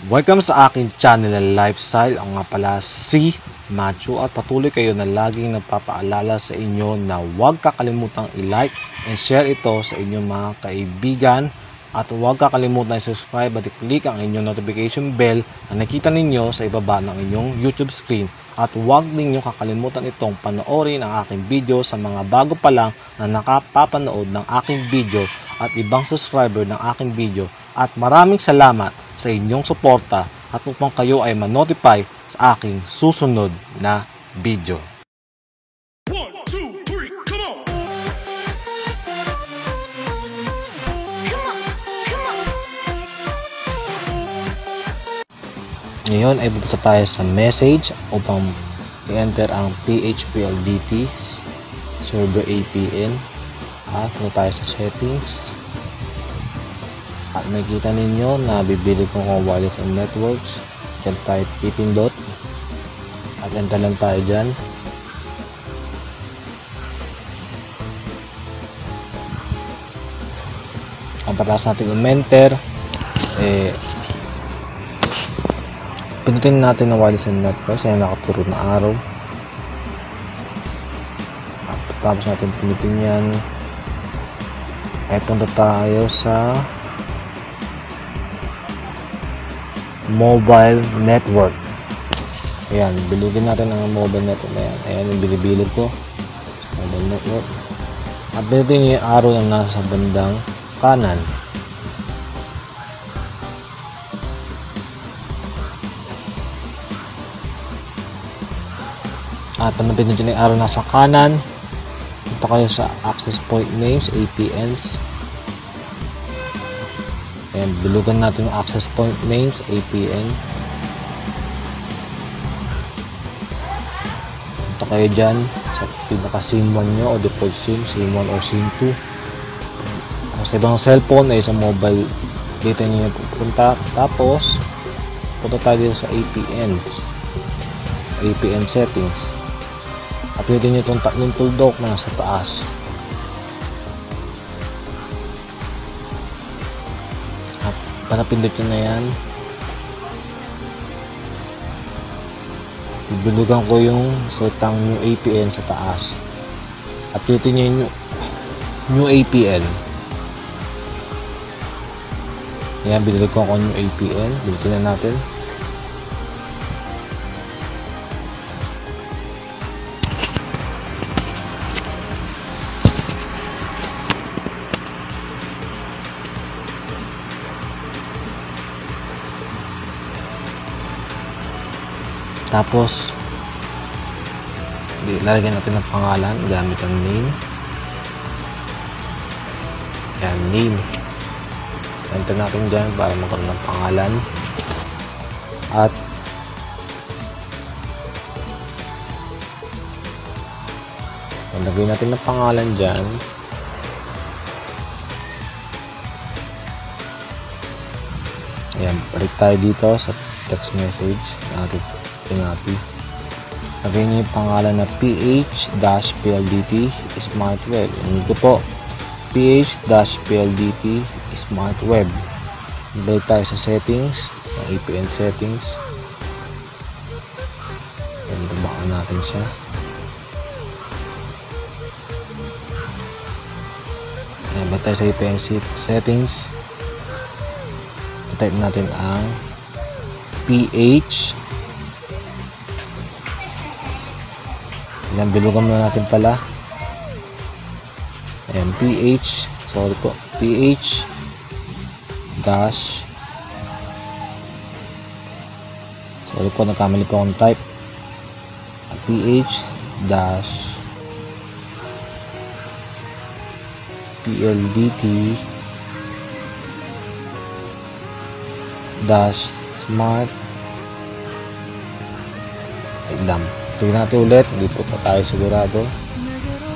Welcome sa aking channel na lifestyle. Ang nga pala si Matthew at patuloy kayo na laging nagpapaalala sa inyo na huwag kakalimutang i-like and share ito sa inyong mga kaibigan at huwag kakalimutan i-subscribe at i-click ang inyong notification bell na nakita ninyo sa ibaba ng inyong YouTube screen at huwag ninyo kakalimutan itong panoorin ang aking video sa mga bago pa lang na nakapapanood ng aking video at ibang subscriber ng aking video. At maraming salamat sa inyong suporta at upang kayo ay ma-notify sa aking susunod na video. 1, 2, 3, come on! Ngayon ay pupunta tayo sa message upang i-enter ang PHPLDT server APN at punta tayo sa settings. At makikita ninyo na bibili ko ng wireless and networks. Diyan tayo pipindot at enter lang tayo dyan. Ang pataas natin i-enter pinutin natin ng wireless and networks. Ayan, nakaturo na araw. At tapos natin pinutin yan ay punta tayo sa mobile network. Ayan, bilugin natin ang mobile network na yan. Ayan yung bilibilog ko, mobile network. At dito yung arrow na nasa bandang kanan. At panapin nyo yung arrow nasa kanan, punta kayo sa access point names, APNs. Ayan, bilugan natin yung access point names, APN. Punta kayo dyan sa pinaka SIM 1 nyo o default SIM, SIM 1 or SIM 2. Sa ibang cellphone ay sa mobile data nyo pupunta. Tapos, punta tayo dito sa APN settings. At pwede nyo itong tatlong tuldok na nasa taas. Panapindot nyo na yan. Bibilugan ko yung setang new APN sa taas. At pilitin nyo yung new APN. Ayan, binilog ko new APN. Bilitin na natin. Tapos lalagyan natin ng pangalan gamit ang name. Yan, name. Enter natin dyan para magkaroon ng pangalan. At lagyan natin ng pangalan dyan. Ayan, balik tayo dito sa text message natin. Pinapi. Lagay niyo yung pangalan na PH-PLDT Smart Web. Hindi ko po. PH-PLDT Smart Web. Balik tayo sa settings. Sa APN settings. Ayan, babakan natin siya. Ayan, balik tayo sa APN settings. Type natin ang PH. Ayan, bilugan muna natin pala. Ayan, PH dash, sorry po, nagkamali po akong type. PH dash PLDT dash smart. Wait lang, tignan natin ulit, hindi po pa tayo sigurado.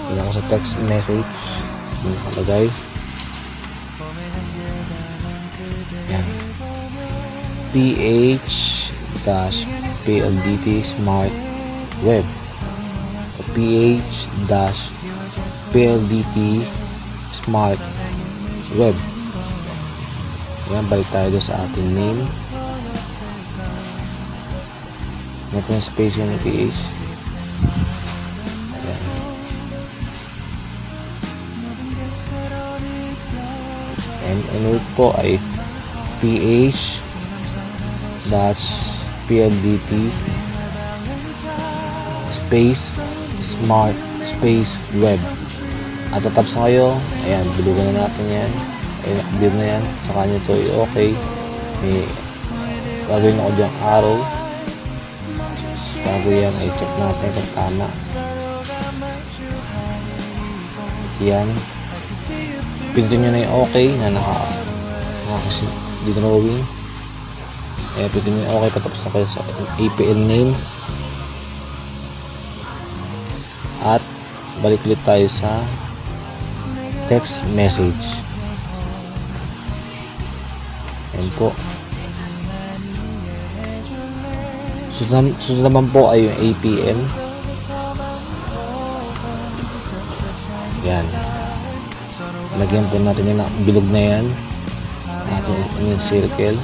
Tignan ko sa text message yung nakalagay. Yan, PH-PLDT Smart Web, PH-PLDT Smart Web. Ayan, balik tayo doon sa ating name. Ito yung space yung PH. Ayan. And ano po ay PH PLDT space smart space web. At tatapos na kayo. Ayan, bilugan na natin yan. Ayan, nakabuild na yan. Saka nyo ito i-okay. May gagawin ako dyang arrow. Bago yan ay check natin kung tama. At yan, pinto nyo na yung okay na naka-drawing. Ayan, pinto nyo yung okay, patapos na kayo sa APL name. At balik ulit tayo sa text message. Ayan po. Susunod naman po ay yung APN. Yan. Lagyan po natin yung bilog na yan. Natin yung circle.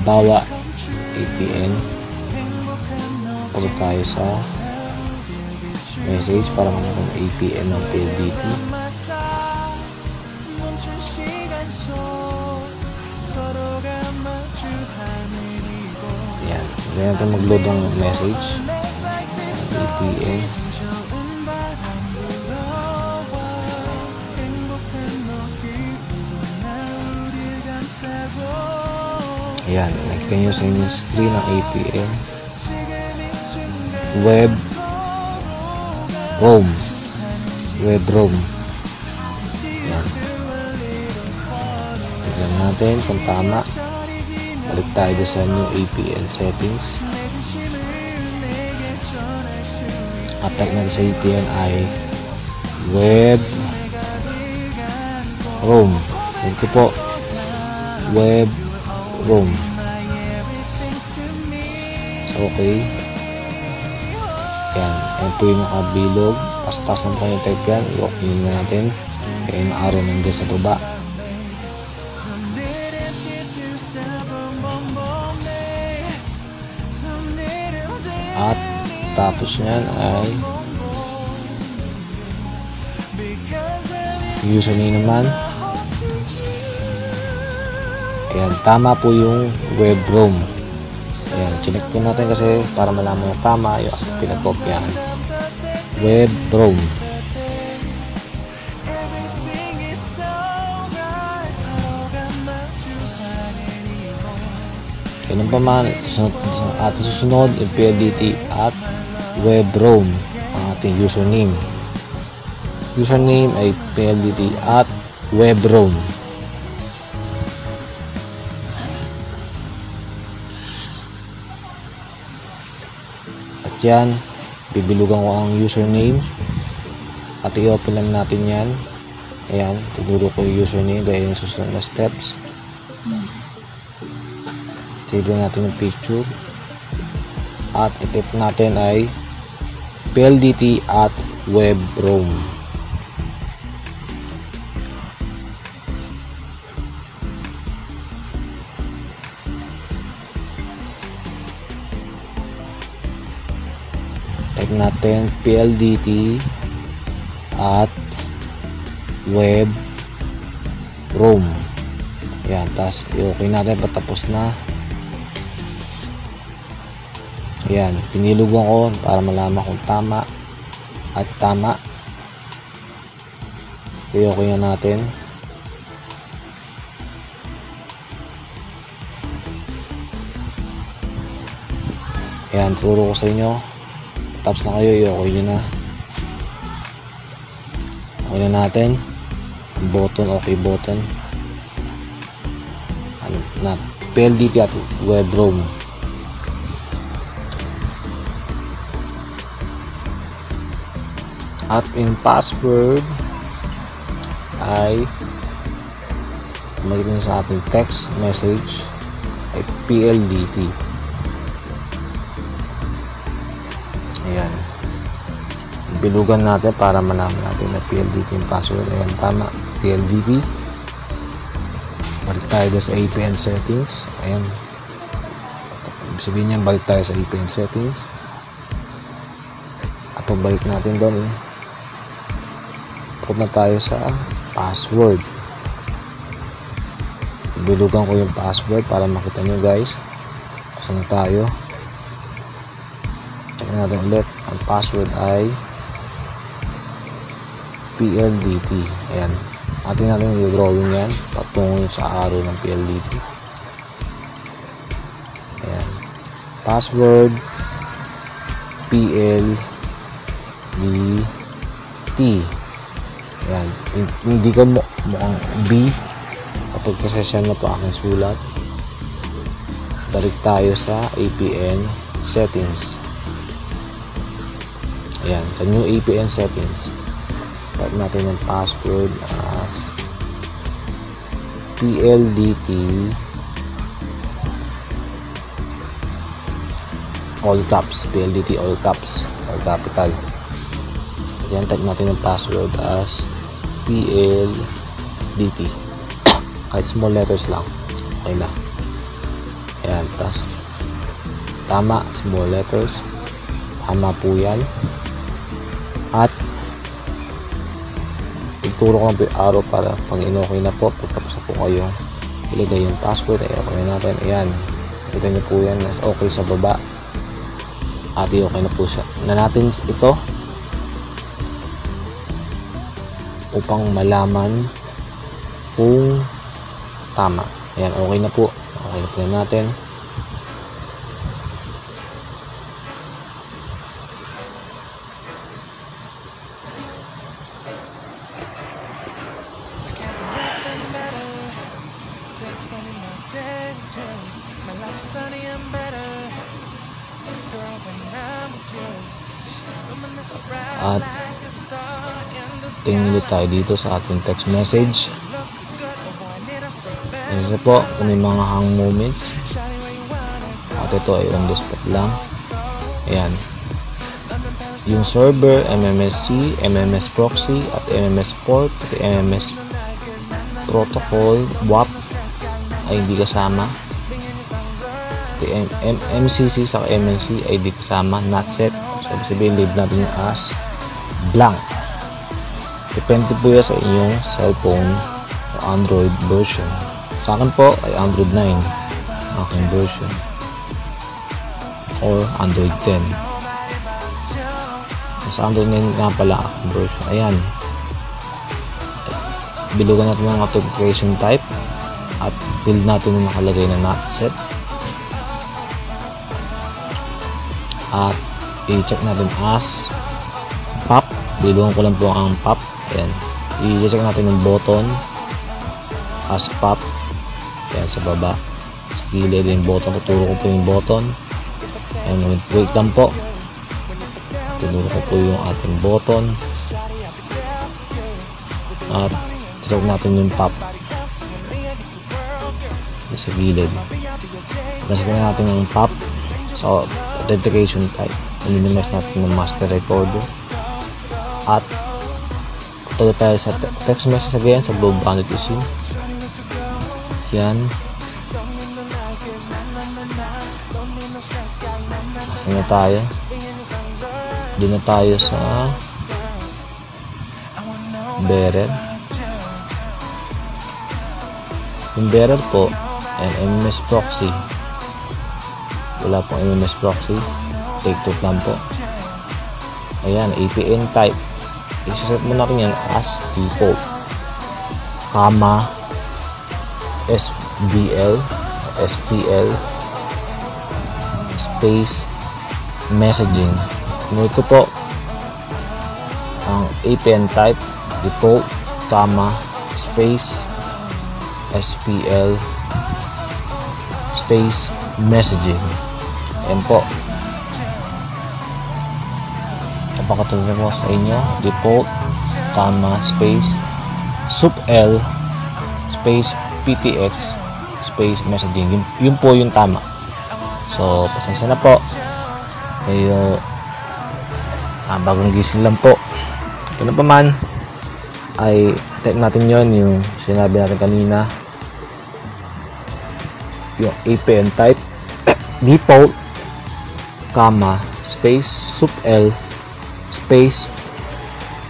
Bawa APN. Pagod tayo sa message para makita yung APN ng PLDT. Yan. Ganyan natin mag-load ng message. APN. Ayan. Nakita nyo sa inyong screen ng APN. Web ROM. Web ROM. Ayan. Tignan natin kung tama. Balik tayo sa new APN settings. Apply natin sa APN ay Web ROM. Ito po, Web ROM. So, okay. Yan. Yan po yung nakabilog. Tas-tas naman kayo type yan. I-off nyo natin. Kaya yung arrow nandiyan sa baba. At tapos nyan ay username naman. Ayan, tama po yung web ROM. Ayan, chinek po natin kasi para malaman na tama yung pinagkopyahan. Web ROM. Ganun pa man, ating susunod yung PLDT at web ROM ang ating username. Username ay PLDT at web ROM. At yan, bibilugan ko ang username at i-open lang natin yan. Ayan, tinuro ko yung username dahil yung susunod na steps. Tignan natin yung picture at i-type natin ay PLDT at web ROM. Type natin PLDT at web ROM. Yan, tapos i-okay natin patapos na. Yan, pinilugan ko para malaman kung tama at tama. I-okay na natin. Yan, turo ko sa inyo. Tapos na kayo, i-okay nyo na. Okay na natin. Button, okay button. Ano na, PLDT at web ROM. At in password ay mayroon sa ating text message ay PLDT. Ayan. Bilugan natin para malaman natin na PLDT yung password. Ayan, tama. PLDT. Balik tayo sa APN settings. Ayan. Ibig sabihin niya, balik tayo sa APN settings. At pagbalik natin doon, punta tayo sa password. Bilugan ko yung password para makita nyo guys. Saan na tayo? Check natin ulit. Ang password ay PLDT. Ayan. Atin natin yung drawing yan patungo sa arrow ng PLDT. Ayan. Password PLDT. Ayan. Hindi ko mukhang B. Kapag kasasyan na po aking sulat, balik tayo sa APN settings. Ayan. Sa new APN settings, type natin yung password as PLDT all caps. PLDT all caps, all capital. Ayan, type natin yung password as PLDT kahit small letters lang, okay na. Ayan, tas tama, small letters, tama po yan. At ituro ko lang po yung arrow para pag in-okay na po, pagtapos na po kayong ilagay yung password, ay okay natin. Ayan, kita nyo po yan, okay sa baba at okay na po siya na natin ito upang malaman kung tama. Ayan, okay na po. Okay na po na natin. At tingin ulit tayo dito sa ating text message. Kasi po, kung may mga hang moments, at ito ay on the spot lang. Ayan, yung server, MMSC, MMS proxy, at MMS port, at MMS protocol, WAP ay hindi kasama. MCC sa MNC ay hindi kasama, not set. So sabihin, leave natin yung as blank. Depende po yan sa inyong cellphone o Android version. Sa akin po ay Android 9 aking version, or Android 10. Sa Android 9 nga pala aking version. Ayan, bilugan natin ang authentication type at field natin yung nakalagay na not set. At i-check natin as pop. Bilugan ko lang po ang pop. Ayan, i-check natin yung button as pop. Ayan, sa baba sa gilid yung button. Tuturo ko po yung button. Ayan, wait lang po. Tuturo ko po yung ating button. At check natin yung pop sa gilid. Check natin yung pop sa authentication type. Minimize natin yung master recorder. At tuloy tayo sa text message again sa Globe Vanity SIM. Yan. Saan na tayo? Doon na tayo sa bearer. Yung bearer po and MMS proxy. Wala pong MMS proxy. Take two lang po. Ayan, APN type. I-set mo natin yan as default, comma SPL space messaging. Ito po ang APN type, default, comma space SPL space messaging. Ayan po. Napakatulong mo sa inyo, default, comma, space, SUPL, space, PTX, space, messaging. Yun po yung tama. So, pasensya na po. Kayo, bagong gising lang po. Kaya pa man, ay check natin yon yung sinabi natin kanina yung APN type, default, comma, space, subl, space,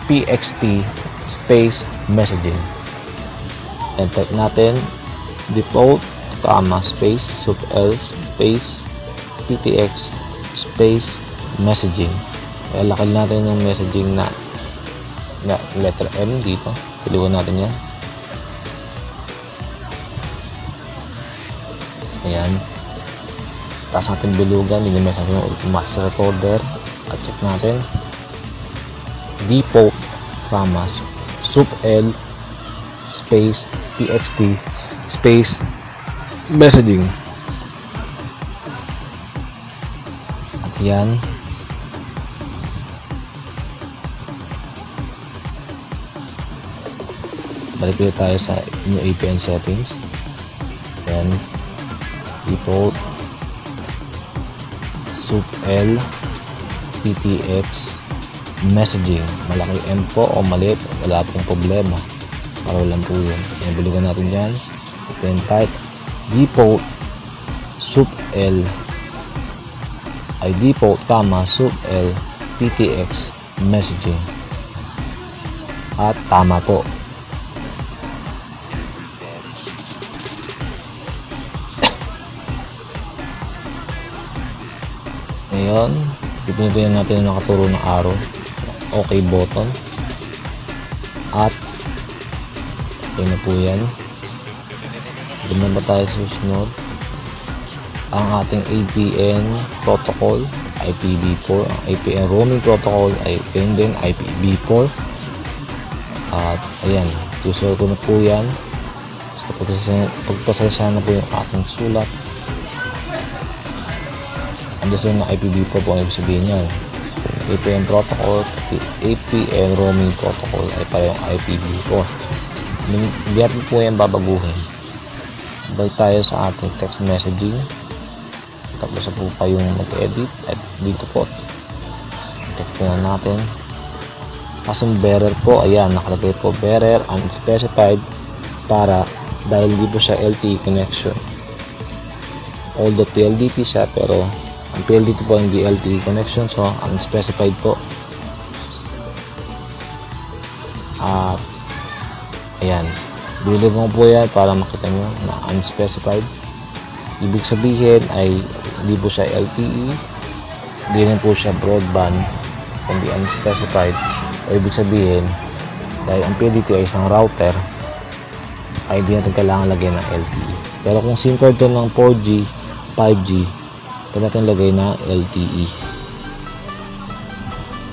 pxt, space, messaging. And type natin, default, comma, space, subl, space, ptx, space, messaging. Kaya lakad natin yung messaging na letter M dito. Piliwan natin yan. Ayan. Tapos natin bilugan. Minimize natin yung master recorder. At check natin. Default, comma, subl, space, txt, space, messaging. At yan. Balik ulit tayo sa new APN settings. Then default, subl, ptx, messaging. Malaki M po o maliit, wala pong problema. Para lang po yun. Nabulugan natin yan. Then type default, subl, ay default, comma, subl, ptx, messaging. At tama po. Ngayon, pipindutin natin yung nakaturo ng arrow, OK button, at okay na po yan. Doon ba tayo susunod? Ang ating APN protocol, IPv4. Ang APN roaming protocol ay din IPv4. At ayan, user ko na po yan. So, pagpasensya na po yung ating sulat. Andun na IPv4 po ang ibig sabihin niya. APN protocol, APN roaming protocol ay parehong IPv4. Hindi natin po yan babaguhin. Balik tayo sa ating text messaging. Tapos po kayong mag-edit at dito po check po na natin. Kasing bearer po, ayan, nakalagay po bearer unspecified para dahil hindi po siya LTE connection. Although PLDT siya, pero ang PLDT po hindi LTE connection, so unspecified po. At ayan, bilog mo po yan para makita nyo na unspecified. Ibig sabihin ay hindi po siya LTE, hindi rin po siya broadband, kundi unspecified. O ibig sabihin, dahil ang PLDT ay isang router, ay hindi natin kailangan lagyan ng LTE. Pero kung SIM card to ng 4G, 5G, pwede natin lagay na LTE.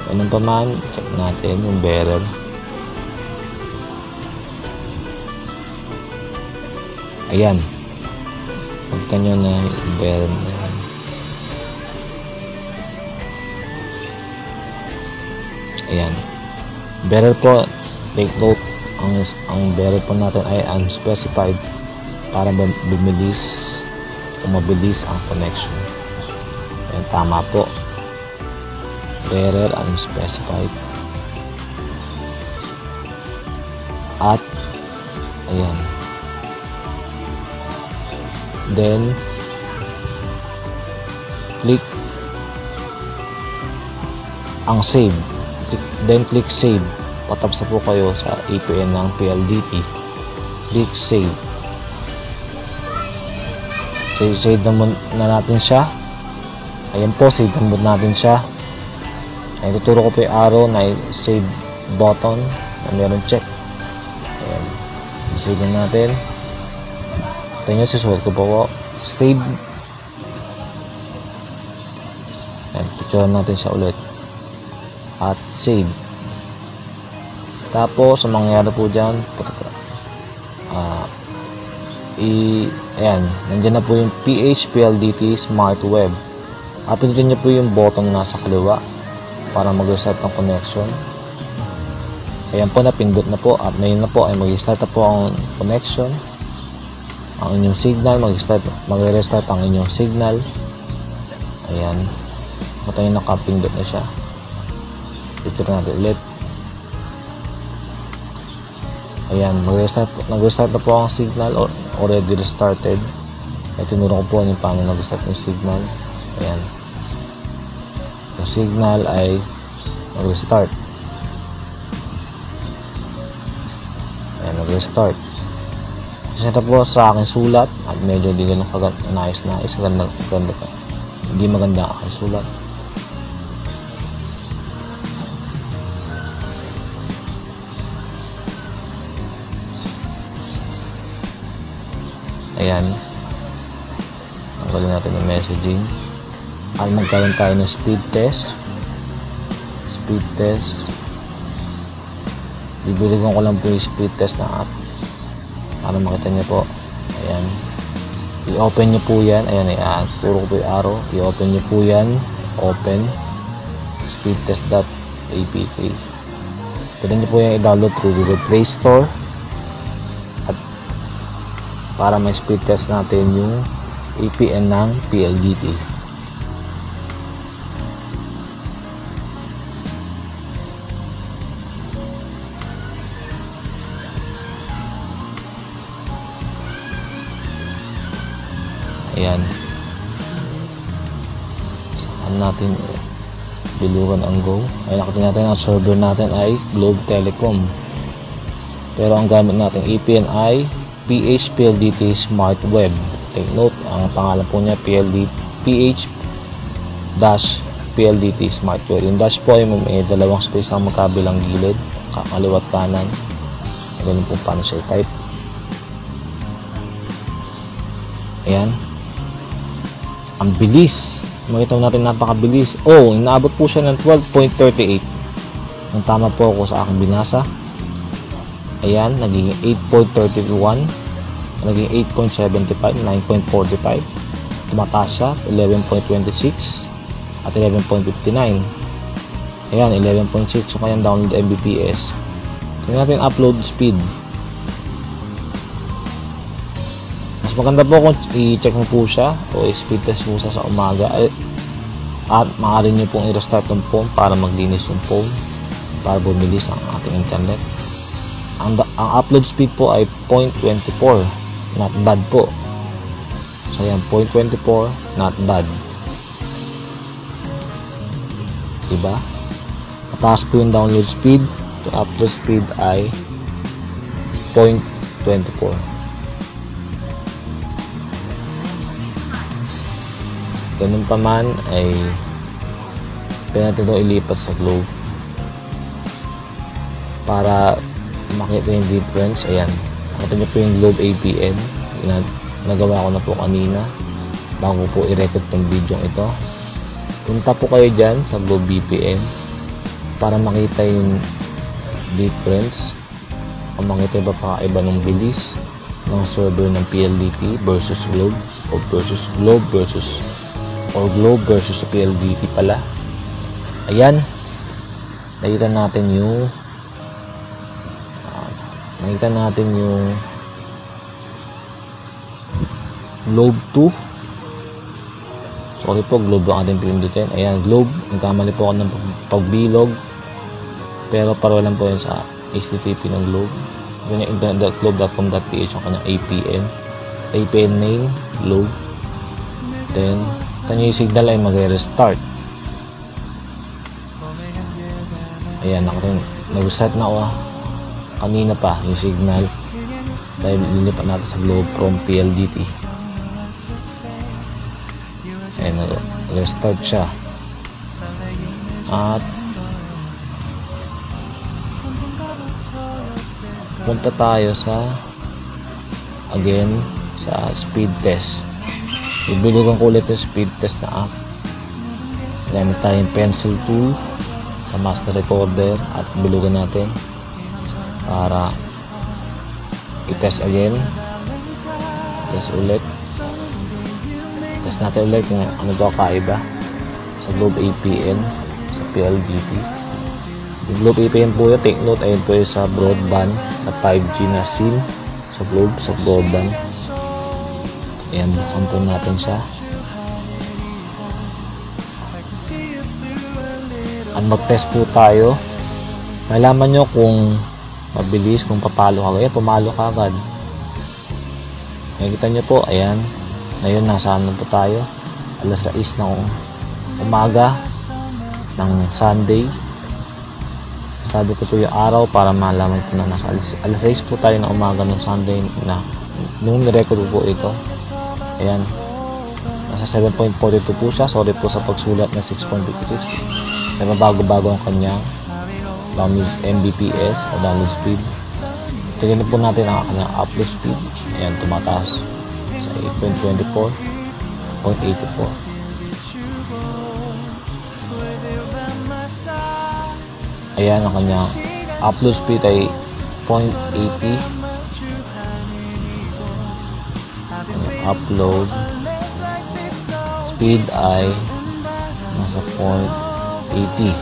Ganun pa man, check natin yung bearer. Ayan, makita nyo na yung bearer na yan. Ayan, bearer po, take note, ang bearer po natin ay unspecified para mabilis ang connection. Ayan, tama po, bearer unspecified. At ayan, then click ang save, then click save. Patapos na po kayo sa APN ng PLDT, click save. Save na natin siya. Ayan po, save na natin siya. Ayan, tuturo ko po yung arrow na save button na meron check. Ayan, save na natin. Ito nyo, sisulat ko po save. Ayan, picture natin siya ulit at save. Tapos ang mangyayari po dyan, ayan, nandiyan na po yung PHPLDT Smart Web. Pindutin nyo po yung button na nasa kaliwa para mag-restart ng connection. Ayan po, napindot na po. At ngayon na po ay mag-restart na po ang connection. Ang inyong signal, mag-restart ang inyong signal. Ayan, matay nakapindot na siya. Ito natin ulit. Ayan, nag-restart na po ang signal, already restarted. Ay tinuro ko po yung paano mag-start yung signal. Ayan. Yung signal ay mag-restart. Ayan, mag-restart. Kasi ito po sa aking sulat at medyo hindi ganun nais. Ganda ka. Hindi maganda ang aking sulat. Ayan. Tanggalin natin yung messaging. At magkaroon tayo ng speed test. Speed test. Bibiligan ko lang po yung speed test ng app. Para makita nyo po. Ayan. I-open nyo po yan. Ayan. Turo ko po yung arrow. I-open nyo po yan. Open. Speedtest.apt. Pwede nyo po yan i-download through Google Play Store. At para may speed test natin yung APN ng PLDT. Ayan. Saan natin bilugan ang Go. Ay nakita natin ang server natin ay Globe Telecom. Pero ang gamit natin APN ay PH-PLDT Smart Web. Take note, ang pangalan po niya PH-PLDT Smart Web. Yung dash po ay may dalawang space ang magkabilang gilid, kaliwat kanan. Ganun po paano siya i-type. Ayan. Ang bilis. Makita natin napakabilis. Oh, inaabot po siya ng 12.38. Ang tama po ako sa aking binasa. Ayan, naging 8.31. Naging 8.75, 9.45. Tumataas siya, 11.26 at 11.59. Ayan, 11.6. So, kanyang download Mbps. Tingnan natin upload speed. Mas maganda po kung i-check mo po siya o i-speed test mo sa umaga. At maaari nyo pong i-restart yung phone para maglinis yung phone para bumilis ang ating internet. Ang upload speed po ay 0.24. Not bad po. So yan, 0.24, not bad. Diba? Mataas po yung download speed. Yung upload speed ay 0.24. Ganun pa man ay pwede natin ito ilipat sa Globe para makita yung difference. Ayan, nakita nyo po yung Globe APN. Nagawa ko na po kanina bago po i-record yung video ito. Punta po kayo dyan sa Globe VPN para makita yung difference o makita yung pakaiba ng bilis ng server ng PLDT versus Globe o versus Globe versus PLDT pala. Ayan, nakita natin yung Globe 2. Sorry po, Globe ang ating pindutin. Ayan, Globe. Nagkamali po ako ng pagbilog. Pero pareho lang po yan sa HTTP ng Globe. Yun yung internet.globe.com.ph ang kanyang APN name, Globe. Then, kanya yung signal ay magre-restart. Ayan, nag-restart na ako kanina pa yung signal dahil lilipat natin sa Globe from PLDT. Ayan, nag-restart siya. At punta tayo sa speed test. Ibilugan ko ulit yung speed test na app. Gamit tayong pencil tool sa master recorder at bilugan natin para i-test again. Test ulit. Test natin ulit kung ano daw kaiba sa Globe APN sa PLDT. Yung Globe APN po yun, take note, ayun po yun sa broadband na 5G na SIM sa Globe, sa broadband. Ayan, buksan po natin siya. At mag-test po tayo. Nalaman nyo kung mabilis, kung papalo ka. Ayan, pumalo ka agad. Nakikita nyo po, ayan. Ngayon, nasa ano po tayo? Alas 6 ng umaga ng Sunday. Sabi ko po yung araw para malaman po na nasa alas 6 po tayo ng umaga ng Sunday na nung nirecord po ito. Ayan. Nasa 7.42 po siya. Sorry po sa pagsulat na 6.56. Pero bago-bago ang kanyang download Mbps o download speed. Tingnan po natin ang kanyang upload speed. Ayan, tumataas sa 8.24.84. Ayan, ang kanyang upload speed ay 0.80. Upload speed ay nasa 0.80.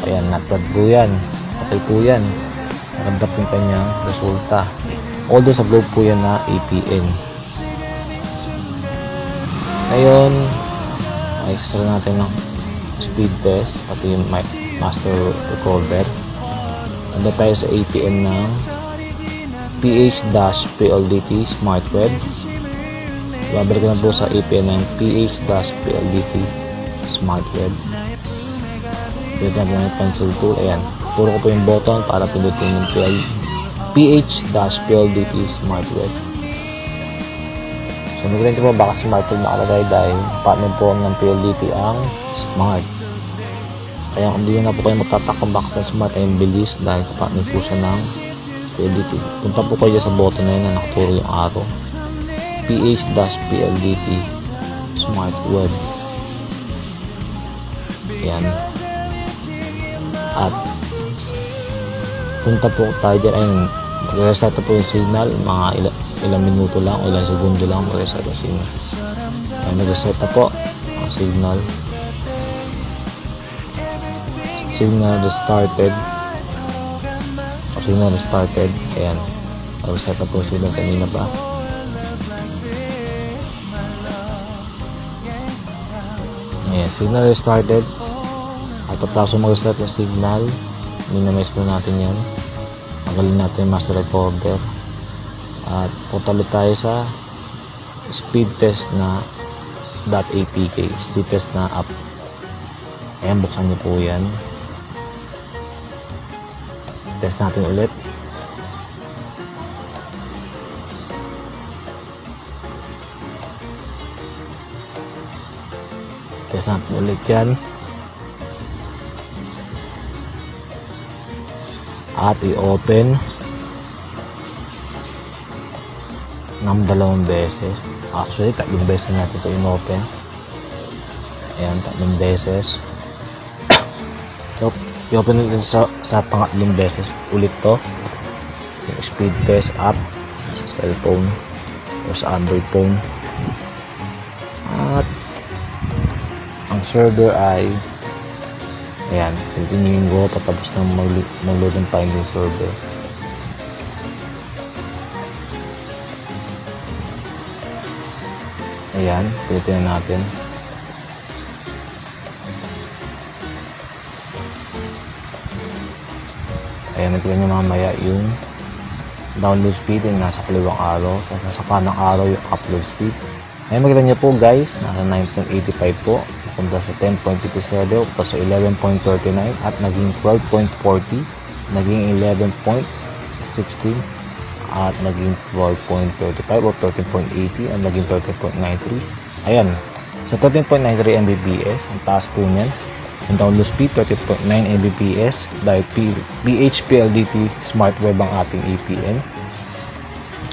Ayan, not-bad po yan. Okay po yan. Maganda po yung kanyang resulta. Although sa globe po yan na APN. Ngayon, ay sasara natin ng speed test pati yung master recorder. Ando tayo sa APN ng PH-PLDT Smart Web. Babalik na po sa APN ng PH-PLDT Smart Web. Dito natin yung pencil tool. Ayan, turo ko po yung button para pindutin yung PH-PLDT Smart Web. So, nagkita po baka Smart Web nakalagay dahil partner po ng PLDT ang Smart. Kaya hindi na po kayo magtatak kung bakit ang Smart ay bilis dahil partner po siya ng PLDT. Punta po kayo sa button na yun na nakaturo yung arrow. PH-PLDT Smart Web. Ayan. At punta po tayo dyan. Ayun, mag-reset po yung signal. Mga ilang minuto lang o ilang segundo lang mag-reset yung signal. Ayan, mag-reset na po ang signal. Signal restarted. Signal restarted. Ayan, mag-reset na po yung signal kanina pa. Ayan, signal restarted. At pagkatapos mag-restart yung signal, minimize po natin yan. Magalin natin yung master recorder. At punta ulit tayo sa speed test na .apk. Speed test na app. Ayan, buksan nyo po yan. Test natin ulit. Test natin ulit yan. At i-open ng 2 beses. Actually, 3 beses natin ito in-open. Ayan, 3 beses. I-open natin sa pangatlong beses ulit to. Yung speed test app sa cellphone o sa Android phone. At ang server ay ayan, continuing go patapos na mag-load and find yung server. Ayan, pilitin natin. Ayan, nagpilitin nyo mamaya yung download speed yung nasa kaliwang arrow. Tapos nasa kanang arrow yung upload speed. Ayan, makita nyo po guys, nasa 9.85 po. Punta sa 10.57, punta sa 11.39 at naging 12.40, naging 11.16 at naging 12.35 o 13.80 at naging 13.93. Ayan, sa 13.93 Mbps, ang taas po niyan. Yung download speed, 13.9 Mbps dahil PH-PLDT Smart Web ang ating APN.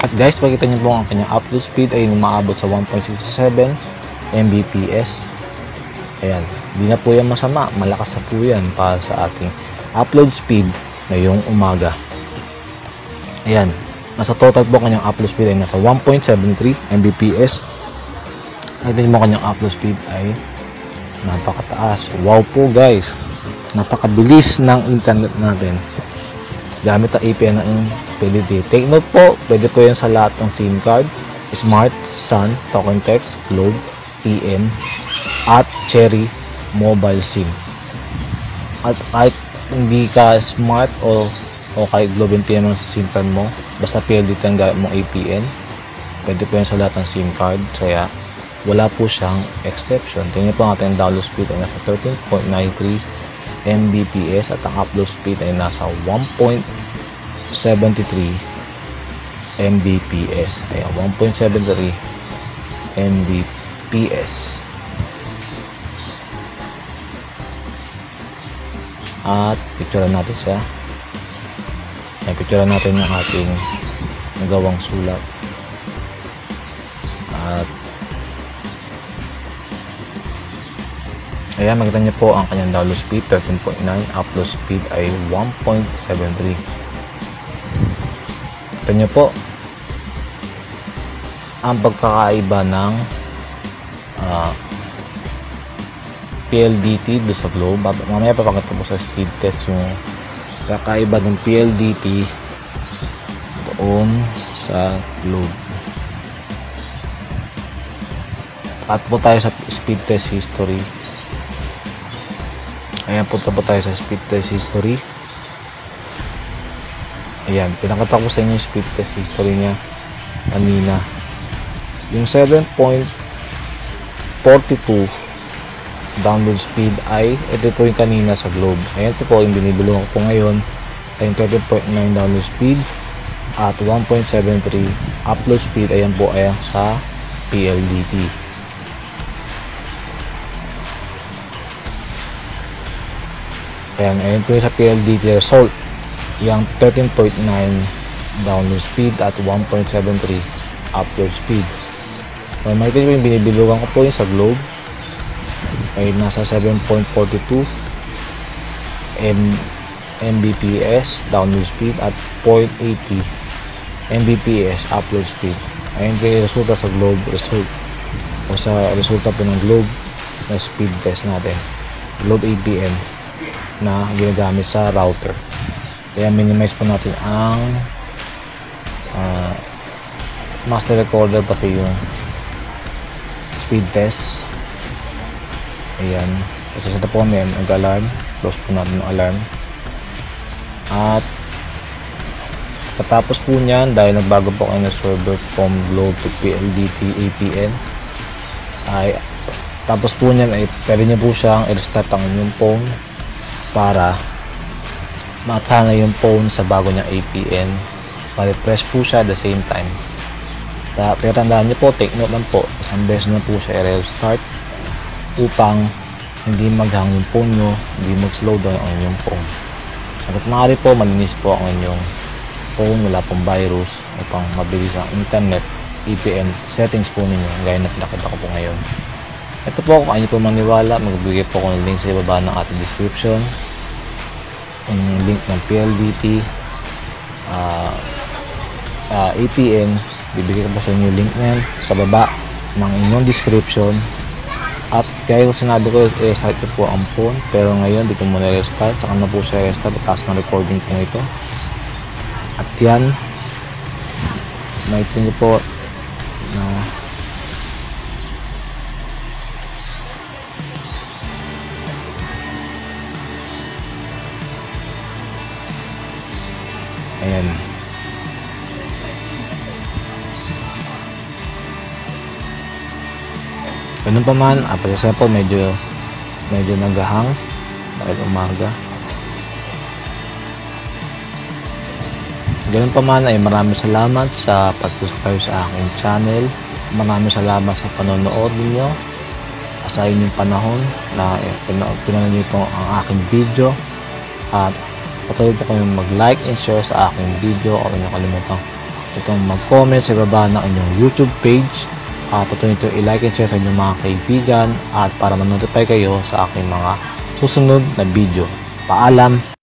At guys, pakita nyo po ang kanyang upload speed ay umaabot sa 1.67 Mbps. Ayan, hindi na po yan masama, malakas na po yan para sa ating upload speed ngayong umaga. Ayan, nasa total po kanyang upload speed ay nasa 1.73 Mbps. At din mo kanyang upload speed ay napakataas. Wow po guys, napakabilis ng internet natin gamit ang APN ng PLDT. Take note po, pwede po yan sa lahat ng SIM card, Smart, Sun, Token Text, Globe, TM at Cherry mobile SIM. At kahit hindi ka Smart o kahit Globe and TM sa SIM card mo, basta PLDT ang gamit mong APN, Pwede po yan sa lahat ng SIM card, kaya wala po siyang exception. Tingnan po natin ang download speed ay nasa 13.93 Mbps at ang upload speed ay nasa 1.73 Mbps. Kaya 1.73 Mbps. At picturean natin siya. Picturean natin yung ating nagawang sulat. At ayan, makita niyo po ang kanyang download speed 13.9, upload speed ay 1.73. Ito niyo po ang pagkakaiba ng PLDT doon sa Globe. Mamaya papakita po sa speed test yung kakaiba ng PLDT doon sa Globe. At po tayo sa speed test history. Ayan, punta po tayo sa speed test history. Ayan, pinakita ko sa inyo yung speed test history niya kanina. Yung 7.42 download speed ay ito po yung kanina sa Globe. Ayan, ito po yung binibilong ko ngayon ay 13.9 download speed at 1.73 upload speed. Ayan po ay sa PLDT. Ayan po yung sa PLDT result, yung 13.9 download speed at 1.73 upload speed. So, makikita ko yung binibilugan ko po yung sa Globe ay nasa 7.42 Mbps download speed at 0.80 Mbps upload speed. Ayan po yung resulta sa Globe result o sa resulta po ng Globe na speed test natin, Globe APN na ginagamit sa router. Kaya minimize po natin ang master recorder pati yung speed test. Ayan, kasi sa po kami nag-alarm, close po natin yung alarm. At katapos po niyan, dahil nagbago po kayo na server from Globe to PLDT APN, ay tapos po niyan ay pwede niyo po siyang i-restart ang inyong phone para matana yung phone sa bago niyang APN. Pa-refresh po siya at the same time. Pero tandaan niyo po, take note lang po, isang beses na po siya i-restart upang hindi mag-hang yung phone nyo, hindi mag-slow down ang inyong phone. At maaari po, malinis po ang inyong phone, wala pong virus, upang mabilis ang internet APN settings po ninyo, gaya na pinakita ko po ngayon. Ito po, kung kayo po maniwala, magbigay po ko ng link sa ibaba ng ating description, yung link ng PLDT APN. Bibigay ko po sa inyo link na yan sa baba ng inyong description. At kaya kung sinabi ko, i-restart ko po ang phone, pero ngayon dito muna i-restart, saka na po siya i-restart at taas ng recording po ito. At yan, makikita nyo po na ayan. Ganun pa man, pasensya po, medyo naghahang dahil umaga. Ganun pa man ay maraming salamat sa pag-subscribe sa aking channel. Maraming salamat sa panonood niyo sa inyong panahon na pinanood niyo po ang aking video. At patuloy po kayong mag-like and share sa aking video. O huwag niyo kalimutan itong mag-comment sa baba ng inyong YouTube page. Patuloy nyo i-like and share sa inyong mga kaibigan at para ma-notify kayo sa aking mga susunod na video. Paalam!